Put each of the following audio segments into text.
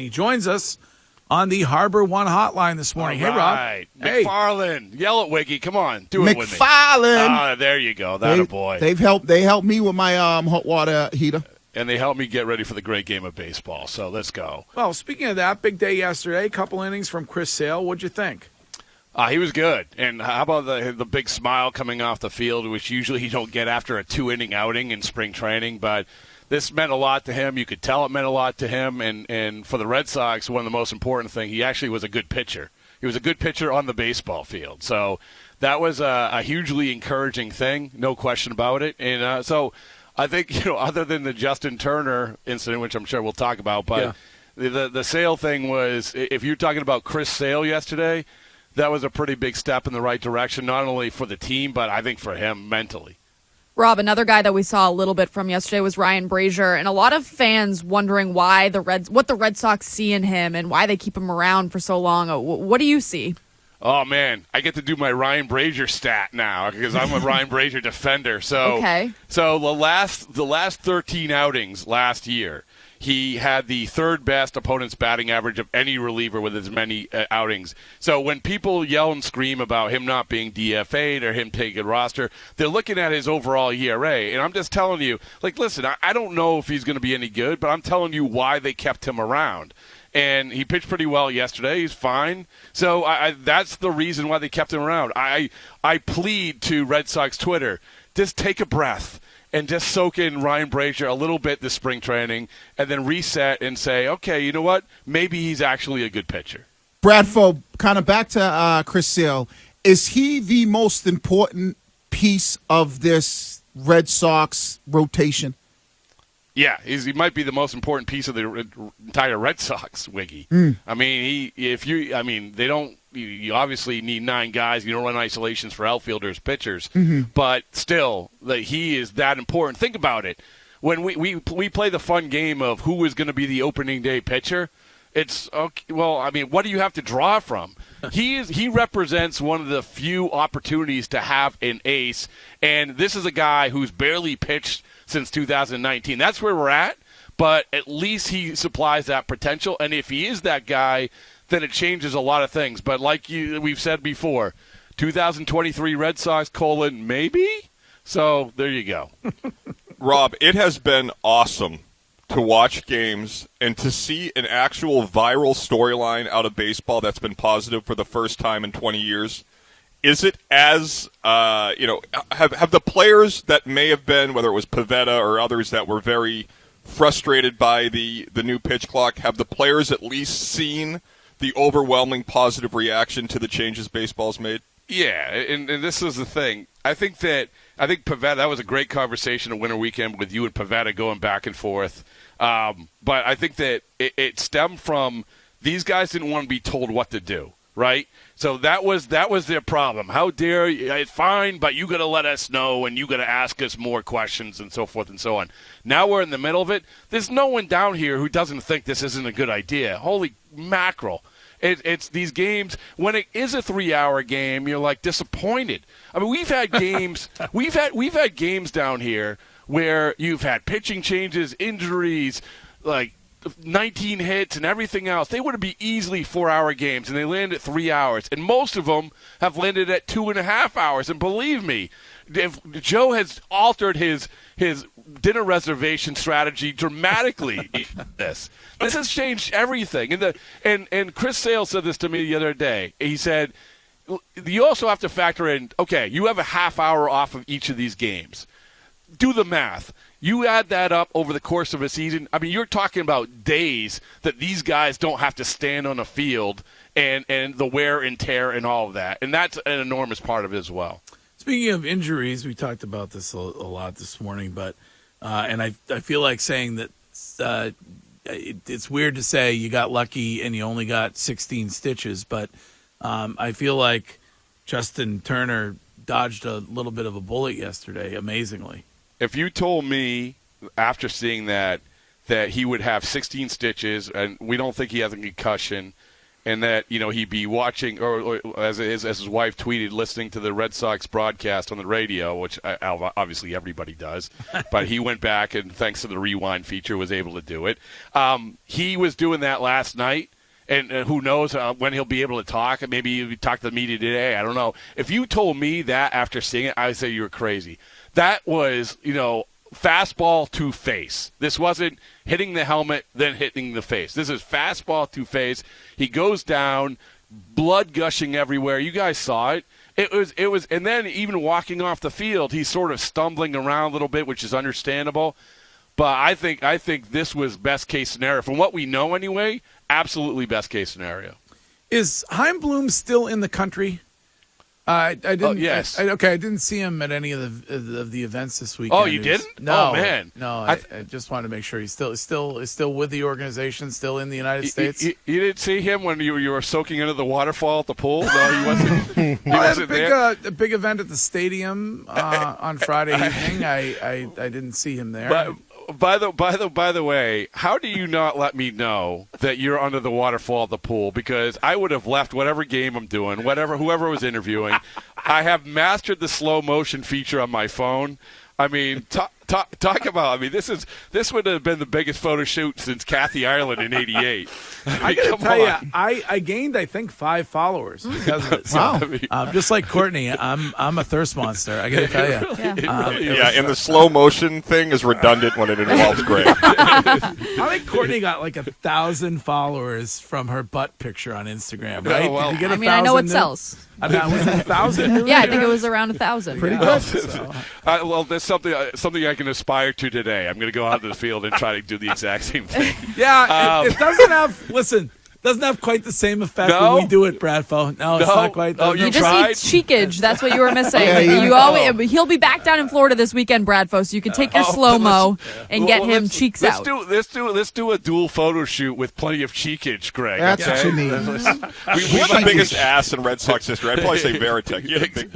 He joins us on the Harbor One hotline this morning. All hey, right. Rob. Hey. McFarland. Yell at Wiggy. Come on. Do it with me. McFarland. Ah, there you go. That a boy. They helped me with my hot water heater. And they helped me get ready for the great game of baseball. So let's go. Well, speaking of that, big day yesterday. Couple innings from Chris Sale. What'd you think? He was good. And how about the big smile coming off the field, which usually you don't get after a 2-inning outing in spring training. But this meant a lot to him. You could tell it meant a lot to him. And for the Red Sox, one of the most important things, he actually was a good pitcher. He was a good pitcher on the baseball field. So that was a hugely encouraging thing, no question about it. And so I think, other than the Justin Turner incident, which I'm sure we'll talk about, but the Sale thing was, if you're talking about Chris Sale yesterday, that was a pretty big step in the right direction, not only for the team, but I think for him mentally. Rob, another guy that we saw a little bit from yesterday was Ryan Brazier, and a lot of fans wondering what the Red Sox see in him and why they keep him around for so long. What do you see? Oh, man, I get to do my Ryan Brazier stat now because I'm a Ryan Brazier defender. So, okay. So the last 13 outings last year, he had the third best opponent's batting average of any reliever with as many outings. So when people yell and scream about him not being DFA'd or him taking a roster, they're looking at his overall ERA. And I'm just telling you, listen, I don't know if he's going to be any good, but I'm telling you why they kept him around. And he pitched pretty well yesterday. He's fine. So that's the reason why they kept him around. I plead to Red Sox Twitter, just take a breath and just soak in Ryan Brazier a little bit this spring training and then reset and say, okay, you know what? Maybe he's actually a good pitcher. Bradford, kind of back to Chris Sale. Is he the most important piece of this Red Sox rotation? Yeah, he might be the most important piece of the entire Red Sox, Wiggy. I mean, they don't. You obviously need 9 guys. You don't run isolations for outfielders, pitchers, but still, he is that important. Think about it. When we play the fun game of who is going to be the opening day pitcher, it's okay. Well, I mean, what do you have to draw from? He represents one of the few opportunities to have an ace, and this is a guy who's barely pitched since 2019. That's where we're at, but at least he supplies that potential, and if he is that guy, then it changes a lot of things. But like we've said before, 2023 Red Sox, maybe? So there you go. Rob, it has been awesome to watch games and to see an actual viral storyline out of baseball that's been positive for the first time in 20 years. Is it as, have the players that may have been, whether it was Pivetta or others that were very frustrated by the new pitch clock, have the players at least seen the overwhelming positive reaction to the changes baseball's made? Yeah, and this is the thing. I think Pivetta, that was a great conversation at Winter Weekend with you and Pivetta going back and forth. But I think that it stemmed from these guys didn't want to be told what to do, right? So that was their problem. How dare you? It's fine, but you got to let us know and you got to ask us more questions and so forth and so on. Now we're in the middle of it. There's no one down here who doesn't think this isn't a good idea. Holy mackerel. It's these games, when it is a 3-hour game, you're like disappointed. I mean, we've had games we've had games down here where you've had pitching changes, injuries, like 19 hits and everything else. They would be easily 4-hour games, and they land at 3 hours. And most of them have landed at 2.5 hours. And believe me, if Joe has altered his dinner reservation strategy dramatically. This has changed everything. And Chris Sale said this to me the other day. He said, you also have to factor in, okay, you have a half hour off of each of these games. Do the math. You add that up over the course of a season. I mean, you're talking about days that these guys don't have to stand on a field and the wear and tear and all of that. And that's an enormous part of it as well. Speaking of injuries, we talked about this a lot this morning, but and I feel like saying that it's weird to say you got lucky and you only got 16 stitches, but I feel like Justin Turner dodged a little bit of a bullet yesterday, amazingly. If you told me after seeing that he would have 16 stitches and we don't think he has a concussion and that he'd be watching, or as his wife tweeted, listening to the Red Sox broadcast on the radio, which obviously everybody does. But he went back and, thanks to the rewind feature, was able to do it. He was doing that last night. And who knows when he'll be able to talk. Maybe he'll talk to the media today. I don't know. If you told me that after seeing it, I would say you were crazy. That was, fastball to face. This wasn't hitting the helmet, then hitting the face. This is fastball to face. He goes down, blood gushing everywhere. You guys saw it. It was, and then even walking off the field, he's sort of stumbling around a little bit, which is understandable. But I think this was best case scenario. From what we know anyway, absolutely best case scenario. Is Heimblum still in the country? I didn't. Yes. I didn't see him at any of the events this weekend. Oh, you didn't? No, Oh, man. No, I just wanted to make sure he's still with the organization, still in the United States. You didn't see him when you were soaking into the waterfall at the pool? No, he wasn't. He I had wasn't there. a big event at the stadium on Friday evening. I didn't see him there. But, by the way, how do you not let me know that you're under the waterfall at the pool? Because I would have left whatever game I'm doing, whoever was interviewing. I have mastered the slow motion feature on my phone. I mean, talk about. I mean, this would have been the biggest photo shoot since Kathy Ireland in '88. I gotta tell you, I gained, I think, 5 followers because of it. So, just like Courtney, I'm a thirst monster. I gotta tell you. And the slow motion thing is redundant when it involves Greg. I think Courtney got like 1,000 followers from her butt picture on Instagram. Right? Oh, well, Did you get I mean, I know it new? sells. Was it 1,000? Yeah, I think it was around 1,000. Pretty good. So. Well, there's something I can aspire to today. I'm going to go out to the field and try to do the exact same thing. Yeah, it doesn't have. Listen. Doesn't have quite the same effect when we do it, Bradfo. No, it's not quite. Oh, You tried? just need cheekage. That's what you were missing. He'll be back down in Florida this weekend, Bradfo, so you can take your slow-mo and get him cheeks out. Let's do a dual photo shoot with plenty of cheekage, Greg. That's okay? what you need. Who's the biggest ass in Red Sox history? I'd probably say Veritek. He had a big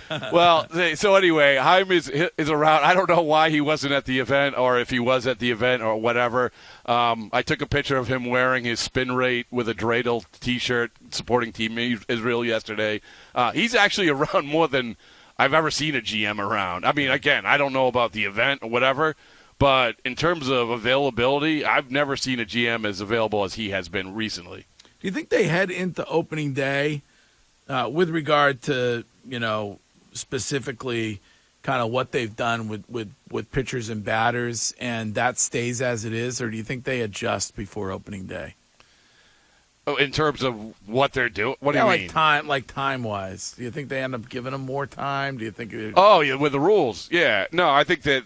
butt. Well, so anyway, Heim is around. I don't know why he wasn't at the event, or if he was at the event, or whatever. I took a picture of him wearing his spin rate with a dreidel T-shirt supporting Team Israel yesterday. He's actually around more than I've ever seen a GM around. I mean, again, I don't know about the event or whatever, but in terms of availability, I've never seen a GM as available as he has been recently. Do you think they head into opening day with regard to, specifically kind of what they've done with pitchers and batters, and that stays as it is, or do you think they adjust before opening day? Oh, in terms of what they're doing? What do you mean? Time-wise. Do you think they end up giving them more time? Do you think? Oh, yeah, with the rules. Yeah. No, I think that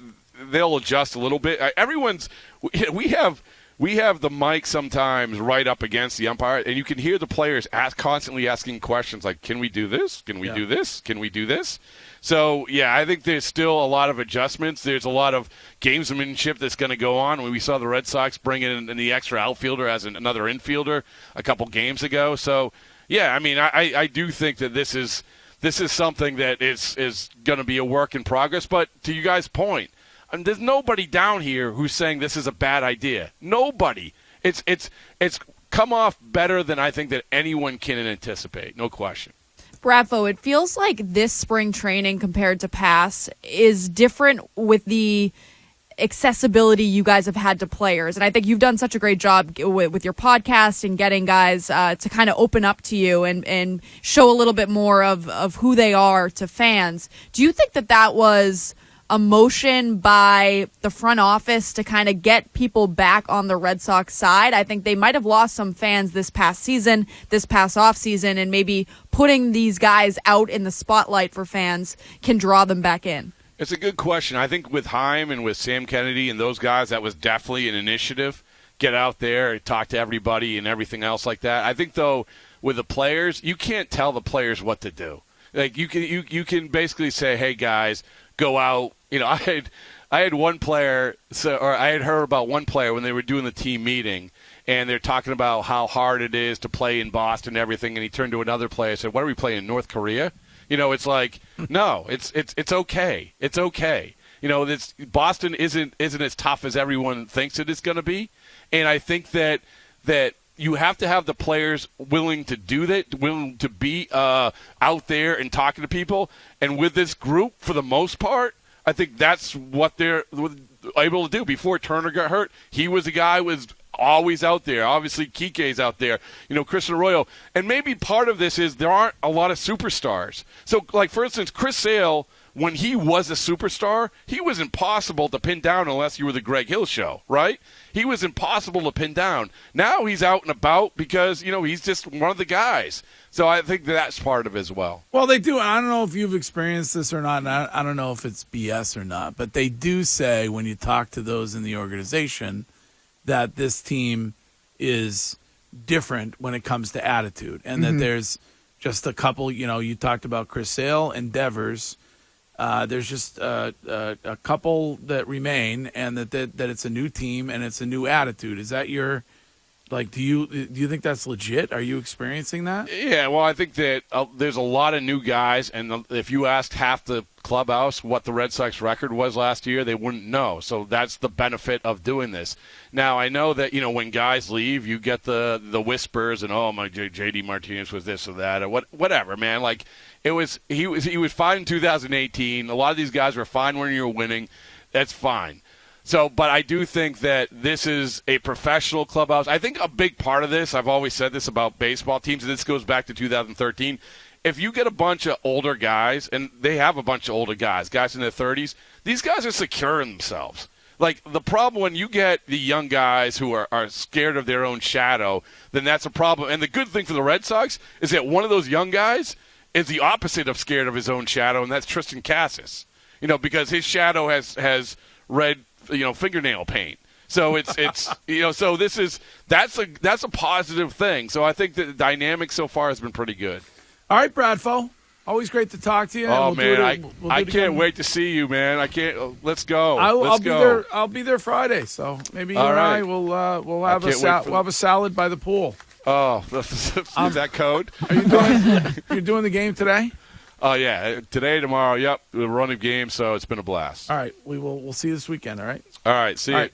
they'll adjust a little bit. We have the mic sometimes right up against the umpire, and you can hear the players constantly asking questions like, can we do this? Can we do this? Can we do this? So, yeah, I think there's still a lot of adjustments. There's a lot of gamesmanship that's going to go on. When we saw the Red Sox bring in the extra outfielder as another infielder a couple games ago. So, yeah, I mean, I do think that this is something that is going to be a work in progress. But to you guys' point, there's nobody down here who's saying this is a bad idea. Nobody. It's come off better than I think that anyone can anticipate. No question. Bradfo, it feels like this spring training compared to past is different with the accessibility you guys have had to players. And I think you've done such a great job with your podcast and getting guys to kind of open up to you and show a little bit more of who they are to fans. Do you think that was a motion by the front office to kind of get people back on the Red Sox side? I think they might have lost some fans this past season, this past offseason, and maybe putting these guys out in the spotlight for fans can draw them back in. It's a good question. I think with Heim and with Sam Kennedy and those guys, that was definitely an initiative. Get out there, talk to everybody and everything else like that. I think, though, with the players, you can't tell the players what to do. Like you can basically say, hey, guys, go out. I had one player, I had heard about one player when they were doing the team meeting, and they're talking about how hard it is to play in Boston and everything, and he turned to another player and said, what are we playing, in North Korea? It's like, no, it's okay. It's okay. Boston isn't as tough as everyone thinks it is going to be, and I think that you have to have the players willing to do that, willing to be out there and talking to people. And with this group, for the most part, I think that's what they're able to do. Before Turner got hurt, he was a guy who was always out there. Obviously, Kike's out there. Christian Arroyo. And maybe part of this is there aren't a lot of superstars. So, like, for instance, Chris Sale, when he was a superstar, he was impossible to pin down unless you were the Greg Hill Show, right? He was impossible to pin down. Now he's out and about because, he's just one of the guys. So I think that's part of it as well. Well, they do. I don't know if you've experienced this or not. And I don't know if it's BS or not. But they do say when you talk to those in the organization that this team is different when it comes to attitude. And that there's just a couple, you talked about Chris Sale and Devers. There's just a couple that remain, and that it's a new team and it's a new attitude. Is that your do you think that's legit? Are you experiencing that? Yeah, well, I think that there's a lot of new guys, and if you asked half the clubhouse what the Red Sox record was last year, they wouldn't know. So that's the benefit of doing this. Now, I know that when guys leave, you get the whispers and my JD Martinez was this or that or whatever, man. Like he was fine in 2018. A lot of these guys were fine when you were winning. That's fine. So, but I do think that this is a professional clubhouse. I think a big part of this, I've always said this about baseball teams, and this goes back to 2013. If you get a bunch of older guys, and they have a bunch of older guys in their 30s, these guys are secure in themselves. Like, the problem when you get the young guys who are scared of their own shadow, then that's a problem. And the good thing for the Red Sox is that one of those young guys is the opposite of scared of his own shadow, and that's Tristan Casas. Because his shadow has red fingernail paint. So it's so that's a positive thing. So I think that the dynamic so far has been pretty good. All right, Bradfo. Always great to talk to you. Oh, man, I can't wait to see you, man. I can't. Let's go. I'll be there. I'll be there Friday. So maybe you and I will we'll have a salad by the pool. Oh, is that code? Are you doing the game today? Oh, yeah. Today, tomorrow, yep. We're running games, so it's been a blast. All right. We'll see you this weekend, all right? All right. See you.